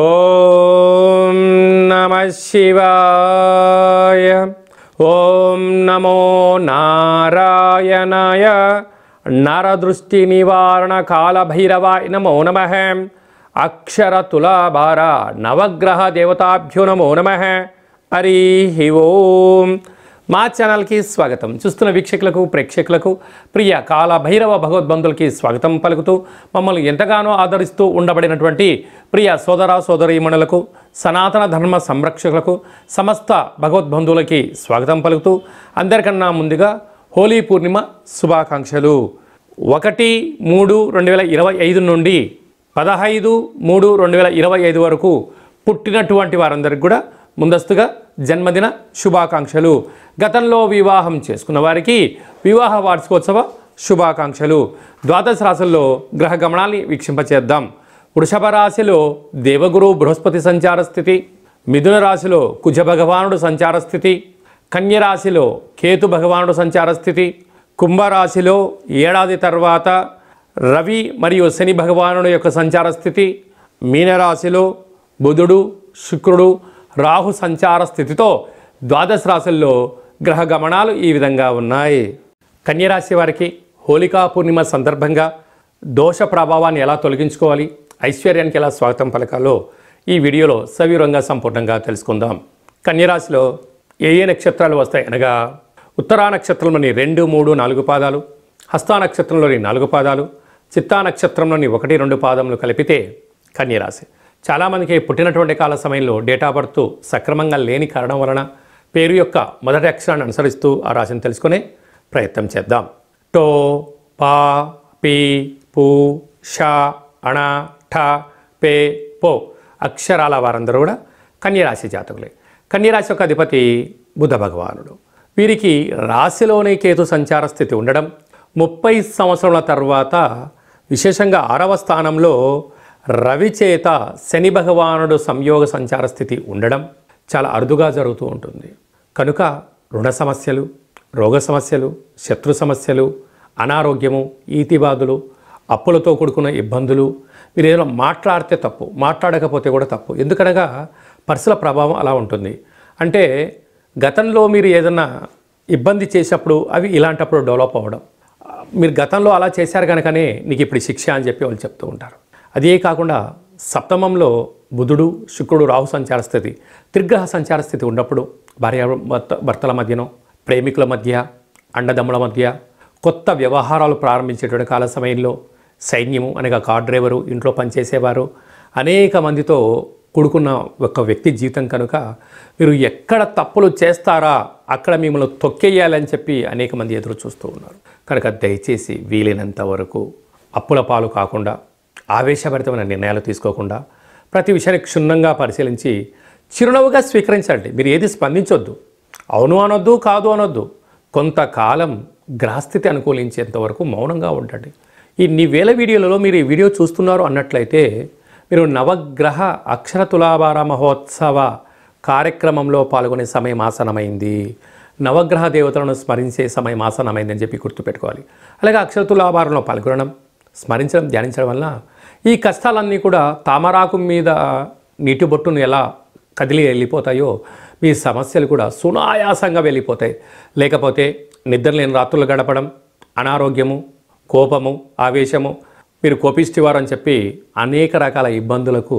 ఓం నమః శివాయ. ఓం నమో నారాయణాయ. నరదృష్టి నివారణ కాళభైరవాయ నమో నమః. అక్షర తులాభార నవగ్రహ దేవతాభ్యో నమో నమః. హరి ఓం. మా ఛానల్కి స్వాగతం. చూస్తున్న వీక్షకులకు ప్రేక్షకులకు ప్రియ కాళభైరవ భగవద్బంధులకి స్వాగతం పలుకుతూ మమ్మల్ని ఎంతగానో ఆదరిస్తూ ఉండబడినటువంటి ప్రియ సోదర సోదరీమణులకు సనాతన ధర్మ సంరక్షకులకు సమస్త భగవద్బంధువులకి స్వాగతం పలుకుతూ అందరికన్నా ముందుగా హోలీ పూర్ణిమ శుభాకాంక్షలు. 1-3-2025 నుండి 15-3-2025 వరకు పుట్టినటువంటి వారందరికీ కూడా ముందస్తుగా జన్మదిన శుభాకాంక్షలు. గతంలో వివాహం చేసుకున్న వారికి వివాహ వార్షికోత్సవ శుభాకాంక్షలు. ద్వాదశ రాశుల్లో గ్రహ గమనాన్ని వీక్షింపచేద్దాం. వృషభ రాశిలో దేవగురు బృహస్పతి సంచార స్థితి, మిథున రాశిలో కుజ భగవానుడు సంచార స్థితి, కన్య రాశిలో కేతు భగవానుడు సంచార స్థితి, కుంభరాశిలో ఏడాది తర్వాత రవి మరియు శని భగవానుడు యొక్క సంచార స్థితి, మీనరాశిలో బుధుడు శుక్రుడు రాహు సంచార స్థితితో ద్వాదశ రాశుల్లో గ్రహ గమనాలు ఈ విధంగా ఉన్నాయి. కన్యరాశి వారికి హోళికా పూర్ణిమ సందర్భంగా దోష ప్రభావాన్ని ఎలా తొలగించుకోవాలి, ఐశ్వర్యానికి ఎలా స్వాగతం పలకాలో ఈ వీడియోలో సవివరంగా సంపూర్ణంగా తెలుసుకుందాం. కన్యరాశిలో ఏ నక్షత్రాలు వస్తాయి అనగా ఉత్తరా నక్షత్రంలోని 2, 3, 4 పాదాలు, హస్తా నక్షత్రంలోని 4 పాదాలు, చిత్తా నక్షత్రంలోని 1, 2 పాదములు కలిపితే కన్యరాశి. చాలామందికి పుట్టినటువంటి కాల సమయంలో డేట్ ఆఫ్ బర్త్ సక్రమంగా లేని కారణం వలన పేరు యొక్క మొదటి అక్షరాన్ని అనుసరిస్తూ ఆ రాశిని తెలుసుకునే ప్రయత్నం చేద్దాం. టో, పా, పీ, పూ, షా, అణ, ఠ, పే, పో అక్షరాల వారందరూ కూడా కన్యరాశి జాతకులే. కన్యరాశి యొక్క అధిపతి బుధ భగవానుడు. వీరికి రాశిలోనే కేతు సంచార స్థితి ఉండడం, 30 సంవత్సరాల తర్వాత విశేషంగా 6వ స్థానంలో రవి చేత శని భగవానుడు సంయోగ సంచార స్థితి ఉండడం చాలా అరుదుగా జరుగుతూ ఉంటుంది. కనుక రుణ సమస్యలు, రోగ సమస్యలు, శత్రు సమస్యలు, అనారోగ్యము, ఈతిబాధలు, అప్పులతో కూడుకున్న ఇబ్బందులు, మీరు ఏదైనా మాట్లాడితే తప్పు, మాట్లాడకపోతే కూడా తప్పు. ఎందుకనగా పరిసర ప్రభావం అలా ఉంటుంది. అంటే గతంలో మీరు ఏదైనా ఇబ్బంది చేసినప్పుడు అవి ఇలాంటప్పుడు డెవలప్ అవ్వడం, మీరు గతంలో అలా చేశారు కనుకనే నీకు ఇప్పుడు శిక్ష అని చెప్పి వాళ్ళు చెప్తూ ఉంటారు. అదే కాకుండా సప్తమంలో బుధుడు శుక్రుడు రాహు సంచార స్థితి, త్రిగ్రహ సంచార స్థితి ఉన్నప్పుడు భార్య భర్తల మధ్యనో, ప్రేమికుల మధ్య, అండదమ్ముల మధ్య కొత్త వ్యవహారాలు ప్రారంభించేటువంటి కాల సమయంలో సైన్యము అనగా కార్ డ్రైవరు, ఇంట్లో పనిచేసేవారు, అనేక మందితో కూడుకున్న ఒక వ్యక్తి జీవితం కనుక మీరు ఎక్కడ తప్పులు చేస్తారా అక్కడ మిమ్మల్ని తొక్కేయాలని చెప్పి అనేక మంది ఎదురు చూస్తూ ఉన్నారు. కనుక దయచేసి వీలైనంత వరకు అప్పుల పాలు కాకుండా, ఆవేశభరితమైన నిర్ణయాలు తీసుకోకుండా ప్రతి విషయాన్ని క్షుణ్ణంగా పరిశీలించి చిరునవ్వుగా స్వీకరించండి. మీరు ఏది స్పందించొద్దు, అవును అనొద్దు, కాదు అనొద్దు. కొంతకాలం గ్రహస్థితి అనుకూలించేంత వరకు మౌనంగా ఉండండి. ఇన్ని వేల వీడియోలలో మీరు ఈ వీడియో చూస్తున్నారు అన్నట్లయితే మీరు నవగ్రహ అక్షర తులాభార మహోత్సవ కార్యక్రమంలో పాల్గొనే సమయం ఆసనమైంది, నవగ్రహ దేవతలను స్మరించే సమయం ఆసనమైంది అని చెప్పి గుర్తుపెట్టుకోవాలి. అలాగే అక్షర తులాభారంలో పాల్గొనడం, స్మరించడం, ధ్యానించడం వల్ల ఈ కష్టాలన్నీ కూడా తామరాకు మీద నీటి బొట్టును ఎలా కదిలి వెళ్ళిపోతాయో మీ సమస్యలు కూడా సునాయాసంగా వెళ్ళిపోతాయి. లేకపోతే నిద్రలేని రాత్రులు గడపడం, అనారోగ్యము, కోపము, ఆవేశము, మీరు కోపిష్టివారు అని చెప్పి అనేక రకాల ఇబ్బందులకు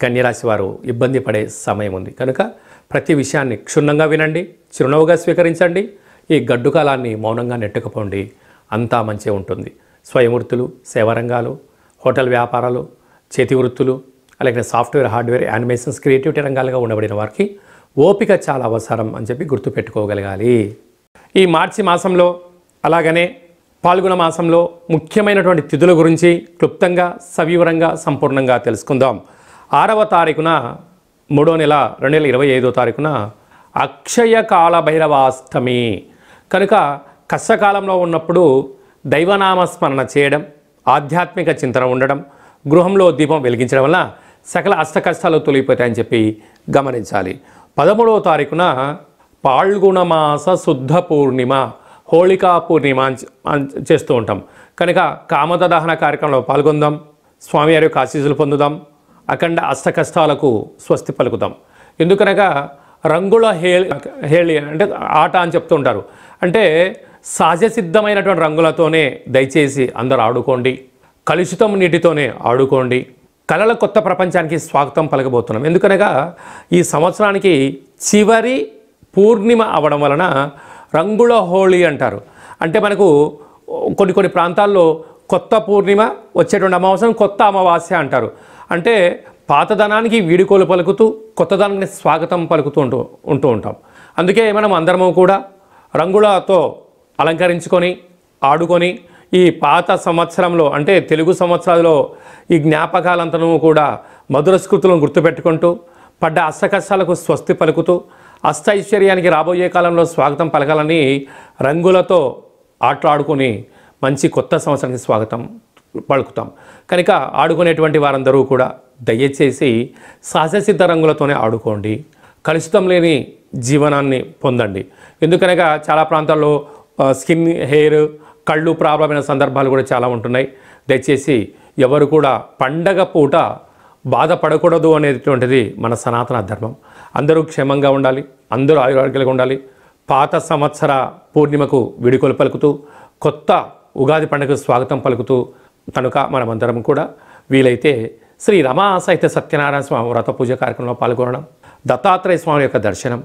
కన్యరాశి వారు ఇబ్బంది పడే సమయం ఉంది. కనుక ప్రతి విషయాన్ని క్షుణ్ణంగా వినండి, చిరునవ్వుగా స్వీకరించండి. ఈ గడ్డు కాలాన్ని మౌనంగా నెట్టుకుపోండి, అంతా మంచిగా ఉంటుంది. స్వయం వృత్తులు, సేవారంగాలు, హోటల్ వ్యాపారాలు, చేతి వృత్తులు, అలాగే సాఫ్ట్వేర్, హార్డ్వేర్, యానిమేషన్స్, క్రియేటివిటీ రంగాలుగా ఉండబడిన వారికి ఓపిక చాలా అవసరం అని చెప్పి గుర్తుపెట్టుకోగలగాలి. ఈ మార్చి మాసంలో అలాగనే పాల్గొన మాసంలో ముఖ్యమైనటువంటి తిథుల గురించి క్లుప్తంగా సవివరంగా సంపూర్ణంగా తెలుసుకుందాం. 6వ తారీఖున 3వ నెల 2025వ తారీఖున అక్షయ కాళభైరవాష్టమి. కనుక కష్టకాలంలో ఉన్నప్పుడు దైవనామస్మరణ చేయడం, ఆధ్యాత్మిక చింతన ఉండడం, గృహంలో దీపం వెలిగించడం వల్ల సకల అష్ట కష్టాలు తొలగిపోతాయని చెప్పి గమనించాలి. 13వ తారీఖున పాల్గొనమాస శుద్ధ పూర్ణిమ, హోళికా పూర్ణిమ చేస్తూ ఉంటాం. కనుక కామద దహన కార్యక్రమంలో పాల్గొందాం, స్వామివారి యొక్క ఆశీస్సులు పొందుదాం. అఖండ అష్టకష్టాలకు స్వస్తి పలుకుతాం. ఎందుకనగా రంగుల హేళి అంటే ఆట అని చెప్తూ ఉంటారు. అంటే సహజసిద్ధమైనటువంటి రంగులతోనే దయచేసి అందరూ ఆడుకోండి, కలుషితం నీటితోనే ఆడుకోండి. కళల కొత్త ప్రపంచానికి స్వాగతం పలకబోతున్నాం. ఎందుకనగా ఈ సంవత్సరానికి చివరి పూర్ణిమ అవడం వలన రంగుల హోళీ అంటారు. అంటే మనకు కొన్ని ప్రాంతాల్లో కొత్త పూర్ణిమ వచ్చేటువంటి అమావాస్యను కొత్త అమావాస్య అంటారు. అంటే పాతదనానికి వీడుకోలు పలుకుతూ కొత్తదనానికి స్వాగతం పలుకుతూ ఉంటూ ఉంటాం. అందుకే మనం అందరము కూడా రంగులతో అలంకరించుకొని ఆడుకొని ఈ పాత సంవత్సరంలో అంటే తెలుగు సంవత్సరాలలో ఈ జ్ఞాపకాలంతనూ కూడా మధుర స్మృతులను గుర్తుపెట్టుకుంటూ పడ్డ అష్టకష్టాలకు స్వస్తి పలుకుతూ అష్టైశ్వర్యానికి రాబోయే కాలంలో స్వాగతం పలకాలని రంగులతో ఆటలాడుకొని మంచి కొత్త సంవత్సరానికి స్వాగతం పలుకుతాం. కనుక ఆడుకునేటువంటి వారందరూ కూడా దయచేసి సహజసిద్ధ రంగులతోనే ఆడుకోండి, కలుషితం లేని జీవనాన్ని పొందండి. ఎందుకనగా చాలా ప్రాంతాల్లో స్కిన్ హెయిర్ కళ్ళు ప్రాబ్లం అయిన సందర్భాలు కూడా చాలా ఉంటున్నాయి. దయచేసి ఎవరు కూడా పండగ పూట బాధపడకూడదు అనేటువంటిది మన సనాతన ధర్మం. అందరూ క్షేమంగా ఉండాలి, అందరూ ఆరోగ్యంగా ఉండాలి. పాత సంవత్సర పూర్ణిమకు వీడుకోలు పలుకుతూ కొత్త ఉగాది పండుగకు స్వాగతం పలుకుతూ కనుక మనమందరం కూడా వీలైతే శ్రీ రమా సహిత సత్యనారాయణ స్వామి వ్రత పూజ కార్యక్రమంలో పాల్గొనడం, దత్తాత్రేయ స్వామి యొక్క దర్శనం,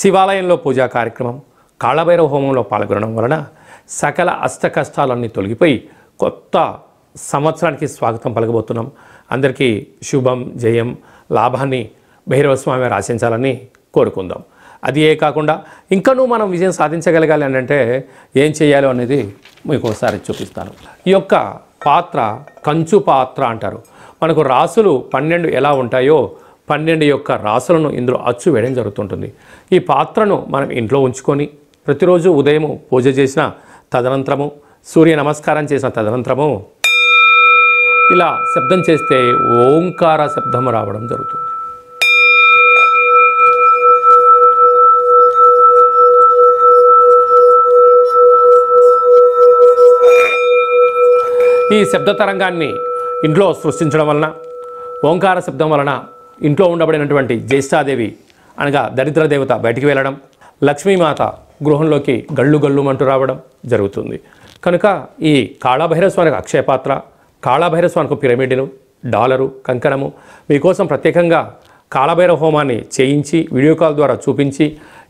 శివాలయంలో పూజా కార్యక్రమం, కాళభైరవ హోమంలో పాల్గొనడం వలన సకల అష్ట కష్టాలన్నీ తొలగిపోయి కొత్త సంవత్సరానికి స్వాగతం పలకబోతున్నాం. అందరికీ శుభం, జయం, లాభాన్ని భైరవ స్వామి ఆశించాలని కోరుకుందాం. అది ఏ కాకుండా ఇంకనూ మనం విజయం సాధించగలగాలి అని అంటే ఏం చేయాలో అనేది మీకు ఒకసారి చూపిస్తాను. ఈ యొక్క పాత్ర కంచు పాత్ర అంటారు. మనకు రాసులు 12 ఎలా ఉంటాయో 12 యొక్క రాసులను ఇందులో అచ్చు వేయడం జరుగుతుంటుంది. ఈ పాత్రను మనం ఇంట్లో ఉంచుకొని ప్రతిరోజు ఉదయం పూజ చేసిన తదనంతరము సూర్య నమస్కారం చేసిన తదనంతరము ఇలా శబ్దం చేస్తే ఓంకార శబ్దం రావడం జరుగుతుంది. ఈ శబ్ద తరంగాన్ని ఇంట్లో సృష్టించడం వలన ఓంకార శబ్దం వలన ఇంట్లో ఉండబడినటువంటి జ్యేష్ఠాదేవి అనగా దరిద్ర దేవత బయటికి వెళ్ళడం, లక్ష్మీమాత గృహంలోకి గళ్ళు గళ్ళుమంటూ రావడం జరుగుతుంది. కనుక ఈ కాళభైరవ స్వామికి అక్షయపాత్ర, కాళభైరవ స్వామికి పిరమిడ్ను, డాలరు, కంకణము మీకోసం ప్రత్యేకంగా కాళభైరవ హోమాన్ని చేయించి వీడియో కాల్ ద్వారా చూపించి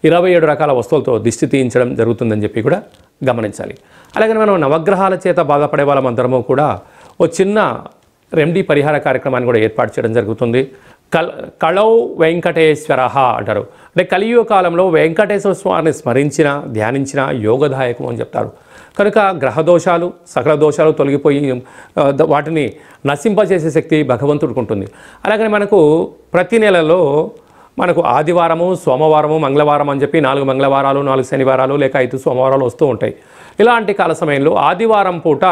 27 రకాల వస్తువులతో దిష్టి తీయించడం జరుగుతుందని చెప్పి కూడా గమనించాలి. అలాగే మనం నవగ్రహాల చేత బాధపడే వాళ్ళమందరము కూడా ఓ చిన్న రెమెడీ పరిహార కార్యక్రమాన్ని కూడా ఏర్పాటు చేయడం జరుగుతుంది. కళౌ వెంకటేశ్వర అంటారు. అంటే కలియుగ కాలంలో వెంకటేశ్వర స్వామిని స్మరించిన ధ్యానించిన యోగదాయకం అని చెప్తారు. కనుక గ్రహదోషాలు సకల దోషాలు తొలగిపోయి వాటిని నశింపజేసే శక్తి భగవంతుడికి ఉంటుంది. అలాగని మనకు ప్రతి నెలలో మనకు ఆదివారము, సోమవారము, మంగళవారం అని చెప్పి 4 మంగళవారాలు, 4 శనివారాలు లేక 5 సోమవారాలు వస్తూ ఉంటాయి. ఇలాంటి కాల సమయంలో ఆదివారం పూట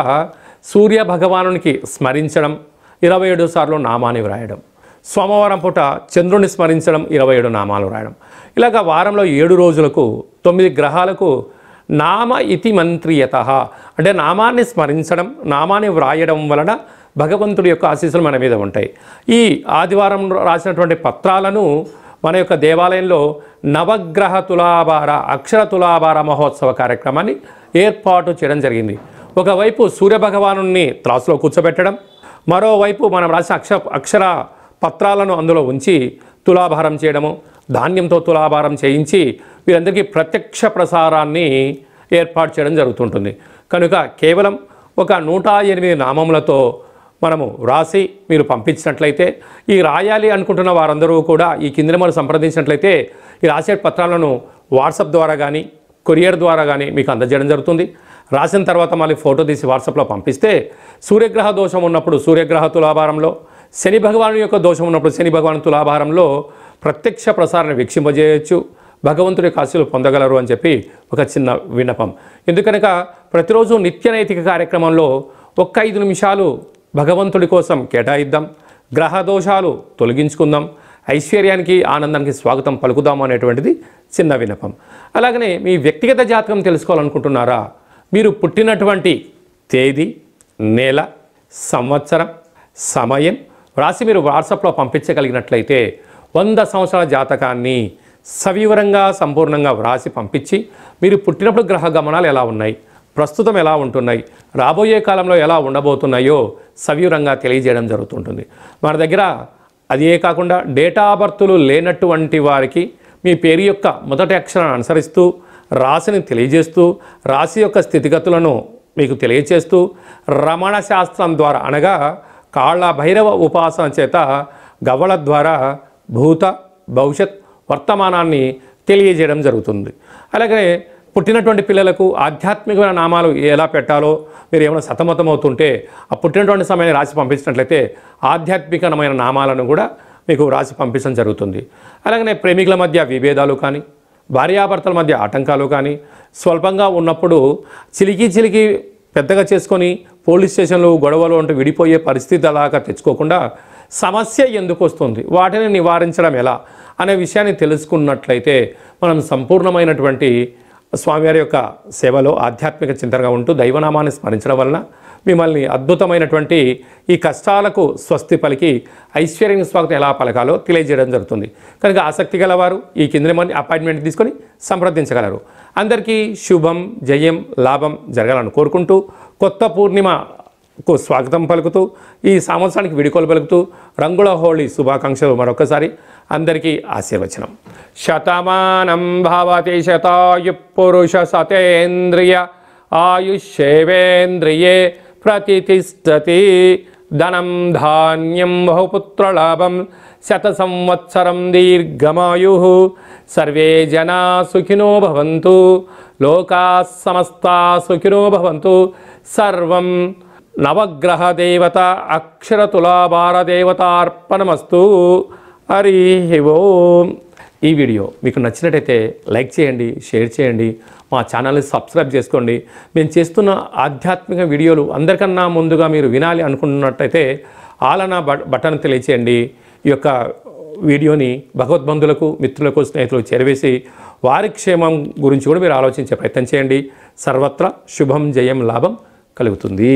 సూర్య భగవానునికి స్మరించడం, 27 సార్లు నామాన్ని వ్రాయడం, సోమవారం పూట చంద్రుని స్మరించడం, 27 నామాలు వ్రాయడం. ఇలాగ వారంలో 7 రోజులకు 9 గ్రహాలకు నామ ఇతి మంత్రియత అంటే నామాన్ని స్మరించడం, నామాన్ని వ్రాయడం వలన భగవంతుడి యొక్క ఆశీస్సులు మన మీద ఉంటాయి. ఈ ఆదివారం రాసినటువంటి పత్రాలను మన యొక్క దేవాలయంలో నవగ్రహ తులాభార అక్షర తులాభార మహోత్సవ కార్యక్రమాన్ని ఏర్పాటు చేయడం జరిగింది. ఒకవైపు సూర్యభగవాను త్రాసులో కూర్చోబెట్టడం, మరోవైపు మనం రాసిన అక్షర పత్రాలను అందులో ఉంచి తులాభారం చేయడము, ధాన్యంతో తులాభారం చేయించి వీరందరికీ ప్రత్యక్ష ప్రసారాన్ని ఏర్పాటు చేయడం జరుగుతుంటుంది. కనుక కేవలం ఒక 108 నామములతో మనము రాసి మీరు పంపించినట్లయితే ఈ రాయాలి అనుకుంటున్న వారందరూ కూడా ఈ కింద మనం సంప్రదించినట్లయితే ఈ రాసే పత్రాలను వాట్సాప్ ద్వారా కానీ కొరియర్ ద్వారా కానీ మీకు అందజేయడం జరుగుతుంది. రాసిన తర్వాత మళ్ళీ ఫోటో తీసి వాట్సాప్లో పంపిస్తే సూర్యగ్రహ దోషం ఉన్నప్పుడు సూర్యగ్రహ తులాభారంలో, శని భగవాను యొక్క దోషం ఉన్నప్పుడు శని భగవాను తులాభారంలో ప్రత్యక్ష ప్రసారాన్ని వీక్షింపజేయచ్చు, భగవంతుడి యొక్క ఆశీస్సులు పొందగలరు అని చెప్పి ఒక చిన్న విన్నపం. ఎందుకనక ప్రతిరోజు నిత్య నైతిక కార్యక్రమంలో 5 నిమిషాలు భగవంతుడి కోసం కేటాయిద్దాం, గ్రహ దోషాలు తొలగించుకుందాం, ఐశ్వర్యానికి ఆనందానికి స్వాగతం పలుకుదాం అనేటువంటిది చిన్న విన్నపం. అలాగనే మీ వ్యక్తిగత జాతకం తెలుసుకోవాలనుకుంటున్నారా? మీరు పుట్టినటువంటి తేదీ, నెల, సంవత్సరం, సమయం, వ్రాసి మీరు వాట్సాప్లో పంపించగలిగినట్లయితే 100 సంవత్సరాల జాతకాన్ని సవివరంగా సంపూర్ణంగా వ్రాసి పంపించి మీరు పుట్టినప్పుడు గ్రహ గమనాలు ఎలా ఉన్నాయి, ప్రస్తుతం ఎలా ఉంటున్నాయి, రాబోయే కాలంలో ఎలా ఉండబోతున్నాయో సవివరంగా తెలియజేయడం జరుగుతుంటుంది. మన దగ్గర అదే కాకుండా డేటా బర్తులు లేనటువంటి వారికి మీ పేరు యొక్క మొదటి అక్షరాన్ని అనుసరిస్తూ రాశిని తెలియజేస్తూ రాశి యొక్క స్థితిగతులను మీకు తెలియజేస్తూ రమణ శాస్త్రం ద్వారా అనగా కాళ్ళ భైరవ ఉపాసన చేత గవ్వల ద్వారా భూత భవిష్యత్ వర్తమానాన్ని తెలియజేయడం జరుగుతుంది. అలాగే పుట్టినటువంటి పిల్లలకు ఆధ్యాత్మికమైన నామాలు ఎలా పెట్టాలో మీరు ఏమైనా సతమతమవుతుంటే ఆ పుట్టినటువంటి సమయాన్ని రాసి పంపించినట్లయితే ఆధ్యాత్మికమైన నామాలను కూడా మీకు రాసి పంపించడం జరుగుతుంది. అలాగనే ప్రేమికుల మధ్య విభేదాలు కానీ భార్యాభర్తల మధ్య ఆటంకాలు కానీ స్వల్పంగా ఉన్నప్పుడు చిలికి పెద్దగా చేసుకొని పోలీస్ స్టేషన్లు గొడవలు అంటూ విడిపోయే పరిస్థితి అలాగా తెచ్చుకోకుండా సమస్య ఎందుకు వస్తుంది, వాటిని నివారించడం ఎలా అనే విషయాన్ని తెలుసుకున్నట్లయితే మనం సంపూర్ణమైనటువంటి స్వామివారి యొక్క సేవలో ఆధ్యాత్మిక చింతనగా ఉంటూ దైవనామాన్ని స్మరించడం వలన మిమ్మల్ని అద్భుతమైనటువంటి ఈ కష్టాలకు స్వస్తి పలికి ఐశ్వర్యం స్వాగతం ఎలా పలకాలో తెలియజేయడం జరుగుతుంది. కనుక ఆసక్తి గలవారు ఈ కింద అపాయింట్మెంట్ తీసుకొని సంప్రదించగలరు. అందరికీ శుభం, జయం, లాభం జరగాలని కోరుకుంటూ కొత్త పూర్ణిమకు స్వాగతం పలుకుతూ ఈ సంవత్సరానికి విడుకోలు పలుకుతూ రంగుల హోళీ శుభాకాంక్షలు మరొకసారి అందరికీ ఆశీర్వచనం. శతమానం భవతి శతాయు పురుష సతేంద్రియ ఆయుష్యేవేంద్రియే ప్రతిష్టతి. ధనం ధాన్యం బహుపుత్రలాభం శత సంవత్సరం దీర్ఘమాయు. సర్వే జనా సుఖినో భవంతు. లోకా సమస్తా సుఖినో భవంతు. సర్వం నవగ్రహ దేవత అక్షరతులాభార దేవతార్పణమస్తు. హరి ఓం. ఈ వీడియో మీకు నచ్చినట్టయితే లైక్ చేయండి, షేర్ చేయండి, మా ఛానల్ని సబ్స్క్రైబ్ చేసుకోండి. మేము చేస్తున్న ఆధ్యాత్మిక వీడియోలు అందరికన్నా ముందుగా మీరు వినాలి అనుకుంటున్నట్టయితే ఆలన బటన్ తెలియచేయండి. ఈ యొక్క వీడియోని భగవద్బంధులకు, మిత్రులకు, స్నేహితులకు చేరవేసి వారి క్షేమం గురించి కూడా మీరు ఆలోచించే ప్రయత్నం చేయండి. సర్వత్రా శుభం, జయం, లాభం కలుగుతుంది.